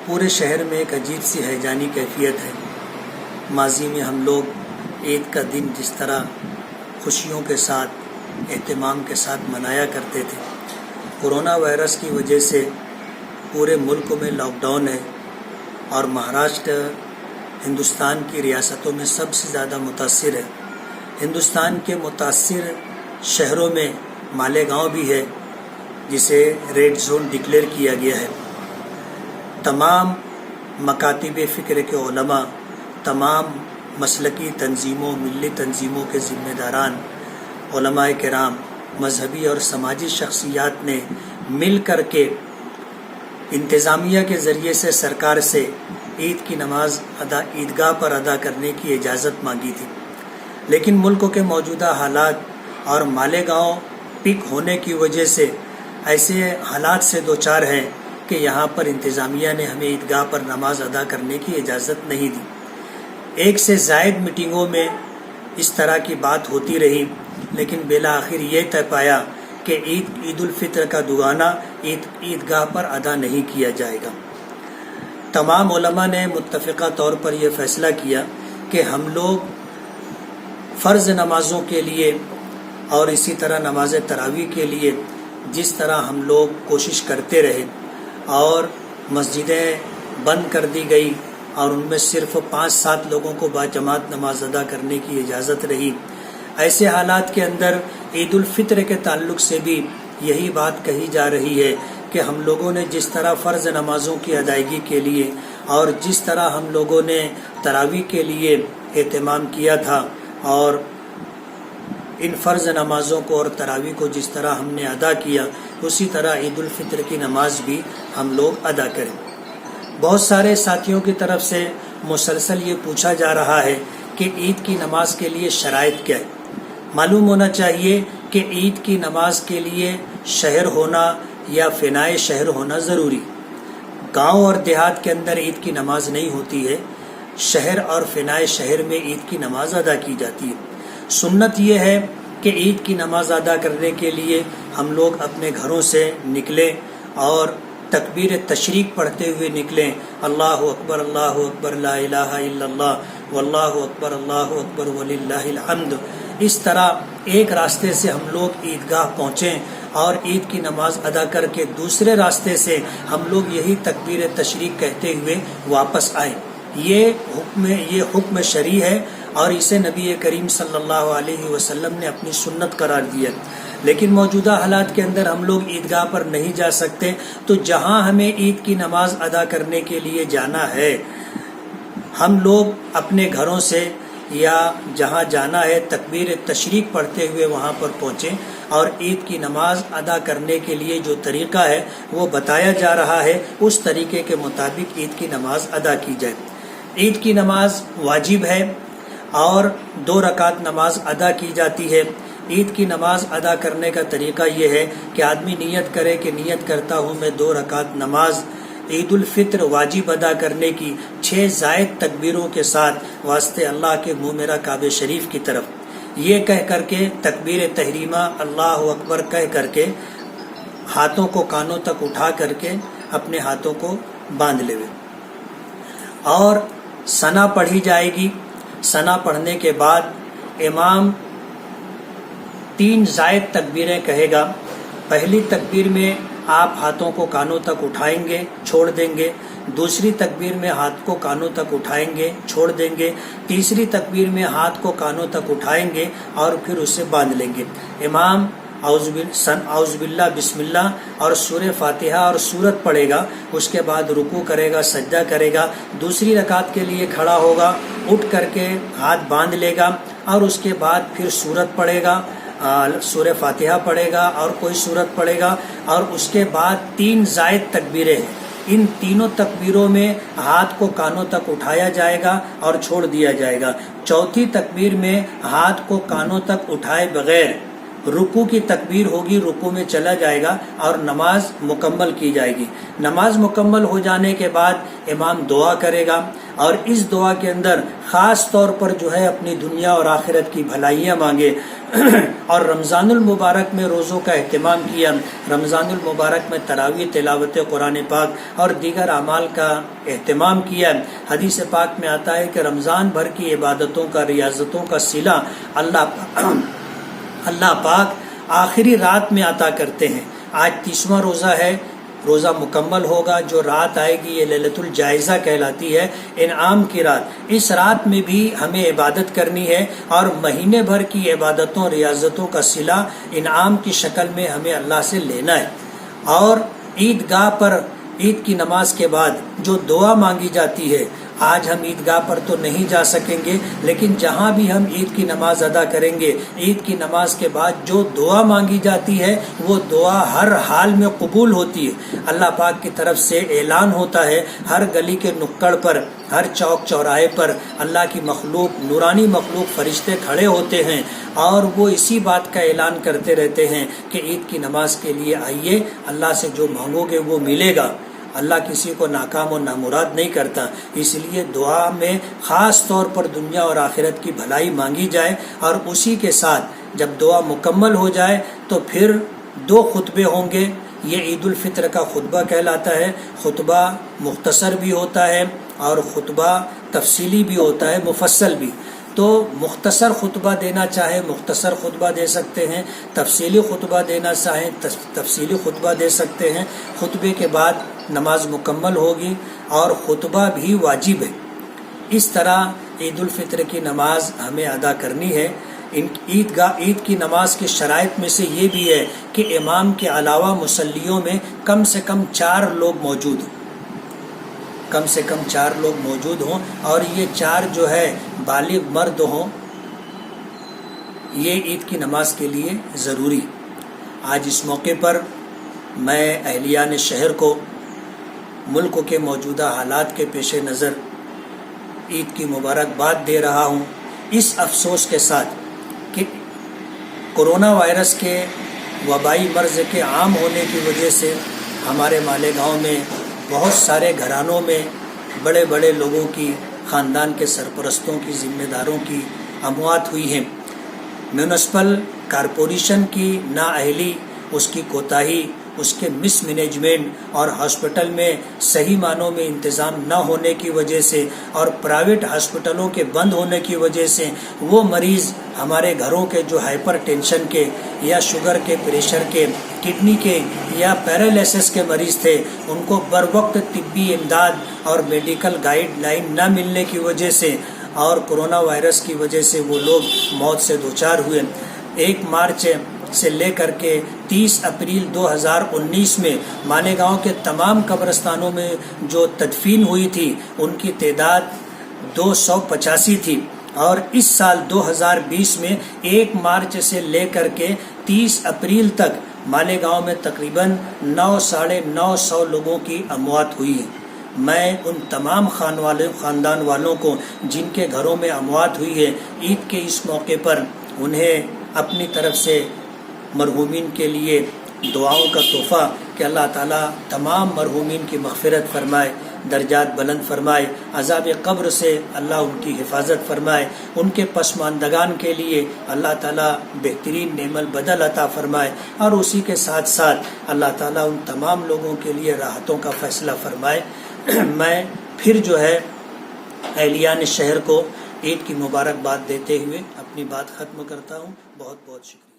پورے شہر میں ایک عجیب سی ہیجانی کیفیت ہے۔ ماضی میں ہم لوگ عید کا دن جس طرح خوشیوں کے ساتھ اہتمام کے ساتھ منایا کرتے تھے، کورونا وائرس کی وجہ سے پورے ملک میں لاک ڈاؤن ہے اور مہاراشٹر ہندوستان کی ریاستوں میں سب سے زیادہ متاثر ہے۔ ہندوستان کے متاثر شہروں میں مالیگاؤں بھی ہے جسے ریڈ زون ڈکلیئر کیا گیا ہے۔ تمام مکاتب فکر کے علماء، تمام مسلکی تنظیموں، ملی تنظیموں کے ذمہ داران، علماء کرام، مذہبی اور سماجی شخصیات نے مل کر کے انتظامیہ کے ذریعے سے سرکار سے عید کی نماز عیدگاہ پر ادا کرنے کی اجازت مانگی تھی، لیکن ملک کے موجودہ حالات اور مالیگاؤں پک ہونے کی وجہ سے ایسے حالات سے دوچار ہیں کہ یہاں پر انتظامیہ نے ہمیں عیدگاہ پر نماز ادا کرنے کی اجازت نہیں دی۔ ایک سے زائد میٹنگوں میں اس طرح کی بات ہوتی رہی، لیکن بالآخر یہ طے پایا کہ عید الفطر کا دگانا عیدگاہ پر ادا نہیں کیا جائے گا۔ تمام علماء نے متفقہ طور پر یہ فیصلہ کیا کہ ہم لوگ فرض نمازوں کے لیے اور اسی طرح نماز تراویح کے لیے جس طرح ہم لوگ کوشش کرتے رہے اور مسجدیں بند کر دی گئی اور ان میں صرف 5-7 لوگوں کو باجماعت نماز ادا کرنے کی اجازت رہی، ایسے حالات کے اندر عید الفطر کے تعلق سے بھی یہی بات کہی جا رہی ہے کہ ہم لوگوں نے جس طرح فرض نمازوں کی ادائیگی کے لیے اور جس طرح ہم لوگوں نے تراویح کے لیے اہتمام کیا تھا اور ان فرض نمازوں کو اور تراویح کو جس طرح ہم نے ادا کیا، اسی طرح عید الفطر کی نماز بھی ہم لوگ ادا کریں۔ بہت سارے ساتھیوں کی طرف سے مسلسل یہ پوچھا جا رہا ہے کہ عید کی نماز کے لیے شرائط کیا ہے۔ معلوم ہونا چاہیے کہ عید کی نماز کے لیے شہر ہونا یا فنائے شہر ہونا ضروری۔ گاؤں اور دیہات کے اندر عید کی نماز نہیں ہوتی ہے، شہر اور فنائے شہر میں عید کی نماز ادا کی جاتی ہے۔ سنت یہ ہے کہ عید کی نماز ادا کرنے کے لیے ہم لوگ اپنے گھروں سے نکلیں اور تکبیر تشریق پڑھتے ہوئے نکلیں، اللہ اکبر لا الہ الا اللہ واللہ اکبر وللہ الحمد۔ اس طرح ایک راستے سے ہم لوگ عیدگاہ پہنچیں اور عید کی نماز ادا کر کے دوسرے راستے سے ہم لوگ یہی تکبیر تشریق کہتے ہوئے واپس آئیں۔ یہ حکم شرعی ہے اور اسے نبی کریم صلی اللہ علیہ وسلم نے اپنی سنت قرار دیا، لیکن موجودہ حالات کے اندر ہم لوگ عیدگاہ پر نہیں جا سکتے، تو جہاں ہمیں عید کی نماز ادا کرنے کے لیے جانا ہے ہم لوگ اپنے گھروں سے یا جہاں جانا ہے تکبیر تشریق پڑھتے ہوئے وہاں پر پہنچیں اور عید کی نماز ادا کرنے کے لیے جو طریقہ ہے وہ بتایا جا رہا ہے، اس طریقے کے مطابق عید کی نماز ادا کی جائے۔ عید کی نماز واجب ہے اور 2 رکعت نماز ادا کی جاتی ہے۔ عید کی نماز ادا کرنے کا طریقہ یہ ہے کہ آدمی نیت کرے کہ نیت کرتا ہوں میں 2 رکعت نماز عید الفطر واجب ادا کرنے کی 6 زائد تکبیروں کے ساتھ واسطے اللہ کے منہ میرا کعبہ شریف کی طرف، یہ کہہ کر کے تکبیر تحریمہ اللہ اکبر کہہ کر کے ہاتھوں کو کانوں تک اٹھا کر کے اپنے ہاتھوں کو باندھ لے اور ثنا پڑھی جائے گی۔ ثنا پڑھنے کے بعد امام 3 زائد تکبیریں کہے گا۔ پہلی تکبیر میں آپ ہاتھوں کو کانوں تک اٹھائیں گے، چھوڑ دیں گے۔ دوسری تکبیر میں ہاتھ کو کانوں تک اٹھائیں گے، چھوڑ دیں گے۔ تیسری تکبیر میں ہاتھ کو کانوں تک اٹھائیں گے اور پھر اسے باندھ لیں گے۔ امام اعوذ باللہ بسم اللہ اور سورہ فاتحہ اور سورت پڑھے گا، اس کے بعد رکوع کرے گا، سجدہ کرے گا، دوسری رکعت کے لیے کھڑا ہوگا، اٹھ کر کے ہاتھ باندھ لے گا اور اس کے بعد پھر سورت پڑھے گا، سورہ فاتحہ پڑھے گا اور کوئی سورت پڑھے گا، اور اس کے بعد 3 زائد تکبیریں ہیں۔ ان تینوں تکبیروں میں ہاتھ کو کانوں تک اٹھایا جائے گا اور چھوڑ دیا جائے گا۔ چوتھی تکبیر میں ہاتھ کو کانوں تک اٹھائے بغیر رکوع کی تکبیر ہوگی، رکوع میں چلا جائے گا اور نماز مکمل کی جائے گی۔ نماز مکمل ہو جانے کے بعد امام دعا کرے گا، اور اس دعا کے اندر خاص طور پر جو ہے اپنی دنیا اور آخرت کی بھلائیاں مانگے اور رمضان المبارک میں روزوں کا اہتمام کیا، رمضان المبارک میں تراویح، تلاوت قرآن پاک اور دیگر اعمال کا اہتمام کیا۔ حدیث پاک میں آتا ہے کہ رمضان بھر کی عبادتوں کا، ریاضتوں کا صلہ اللہ پاک آخری رات میں عطا کرتے ہیں۔ آج 30واں روزہ ہے، روزہ مکمل ہوگا، جو رات آئے گی یہ لیلۃ الجائزہ کہلاتی ہے، انعام کی رات۔ اس رات میں بھی ہمیں عبادت کرنی ہے اور مہینے بھر کی عبادتوں، ریاضتوں کا صلہ انعام کی شکل میں ہمیں اللہ سے لینا ہے۔ اور عیدگاہ پر عید کی نماز کے بعد جو دعا مانگی جاتی ہے، آج ہم عیدگاہ پر تو نہیں جا سکیں گے، لیکن جہاں بھی ہم عید کی نماز ادا کریں گے، عید کی نماز کے بعد جو دعا مانگی جاتی ہے وہ دعا ہر حال میں قبول ہوتی ہے۔ اللہ پاک کی طرف سے اعلان ہوتا ہے، ہر گلی کے نکڑ پر، ہر چوک چوراہے پر اللہ کی مخلوق، نورانی مخلوق فرشتے کھڑے ہوتے ہیں اور وہ اسی بات کا اعلان کرتے رہتے ہیں کہ عید کی نماز کے لیے آئیے، اللہ سے جو مانگو گے وہ ملے گا۔ اللہ کسی کو ناکام و نامراد نہیں کرتا، اس لیے دعا میں خاص طور پر دنیا اور آخرت کی بھلائی مانگی جائے۔ اور اسی کے ساتھ جب دعا مکمل ہو جائے تو پھر 2 خطبے ہوں گے۔ یہ عید الفطر کا خطبہ کہلاتا ہے۔ خطبہ مختصر بھی ہوتا ہے اور خطبہ تفصیلی بھی ہوتا ہے، مفصل بھی۔ تو مختصر خطبہ دینا چاہے مختصر خطبہ دے سکتے ہیں، تفصیلی خطبہ دینا چاہیں تفصیلی خطبہ دے سکتے ہیں۔ خطبے کے بعد نماز مکمل ہوگی اور خطبہ بھی واجب ہے۔ اس طرح عید الفطر کی نماز ہمیں ادا کرنی ہے۔ عید کی نماز کی شرائط میں سے یہ بھی ہے کہ امام کے علاوہ مصلیوں میں کم سے کم 4 لوگ موجود ہوں، کم سے کم 4 لوگ موجود ہوں، اور یہ 4 جو ہے بالغ مرد ہوں۔ یہ عید کی نماز کے لیے ضروری۔ آج اس موقع پر میں اہلیان شہر کو ملک کے موجودہ حالات کے پیش نظر عید کی مبارکباد دے رہا ہوں، اس افسوس کے ساتھ کہ کرونا وائرس کے وبائی مرض کے عام ہونے کی وجہ سے ہمارے مالیگاؤں میں بہت سارے گھرانوں میں بڑے بڑے لوگوں کی، خاندان کے سرپرستوں کی، ذمہ داروں کی اموات ہوئی ہیں۔ میونسپل کارپوریشن کی نااہلی، اس کی کوتاہی، اس کے مس مینجمنٹ اور ہاسپٹل میں صحیح معنوں میں انتظام نہ ہونے کی وجہ سے اور پرائیویٹ ہاسپٹلوں کے بند ہونے کی وجہ سے وہ مریض ہمارے گھروں کے جو ہائپر ٹینشن کے یا شوگر کے، پریشر کے، کڈنی کے یا پیرالائسس کے مریض تھے، ان کو بر وقت طبی امداد اور میڈیکل گائیڈ لائن نہ ملنے کی وجہ سے اور کرونا وائرس کی وجہ سے وہ لوگ موت سے دوچار ہوئے۔ 1 مارچ سے لے کر کے 30 اپریل 2019 میں مالیگاؤں کے تمام قبرستانوں میں جو تدفین ہوئی تھی ان کی تعداد 285 تھی، اور اس سال 2020 میں 1 مارچ سے لے کر کے 30 اپریل تک مالیگاؤں میں تقریباً 900-950 لوگوں کی اموات ہوئی ہے۔ میں ان تمام خاندان والوں کو جن کے گھروں میں اموات ہوئی ہے، عید کے اس موقع پر انہیں اپنی طرف سے مرحومین کے لیے دعاؤں کا تحفہ کہ اللہ تعالیٰ تمام مرحومین کی مغفرت فرمائے، درجات بلند فرمائے، عذاب قبر سے اللہ ان کی حفاظت فرمائے، ان کے پسماندگان کے لیے اللہ تعالیٰ بہترین نعم البدل عطا فرمائے، اور اسی کے ساتھ ساتھ اللہ تعالیٰ ان تمام لوگوں کے لیے راحتوں کا فیصلہ فرمائے۔ میں پھر جو ہے اہلیان شہر کو عید کی مبارکباد دیتے ہوئے اپنی بات ختم کرتا ہوں۔ بہت بہت شکریہ۔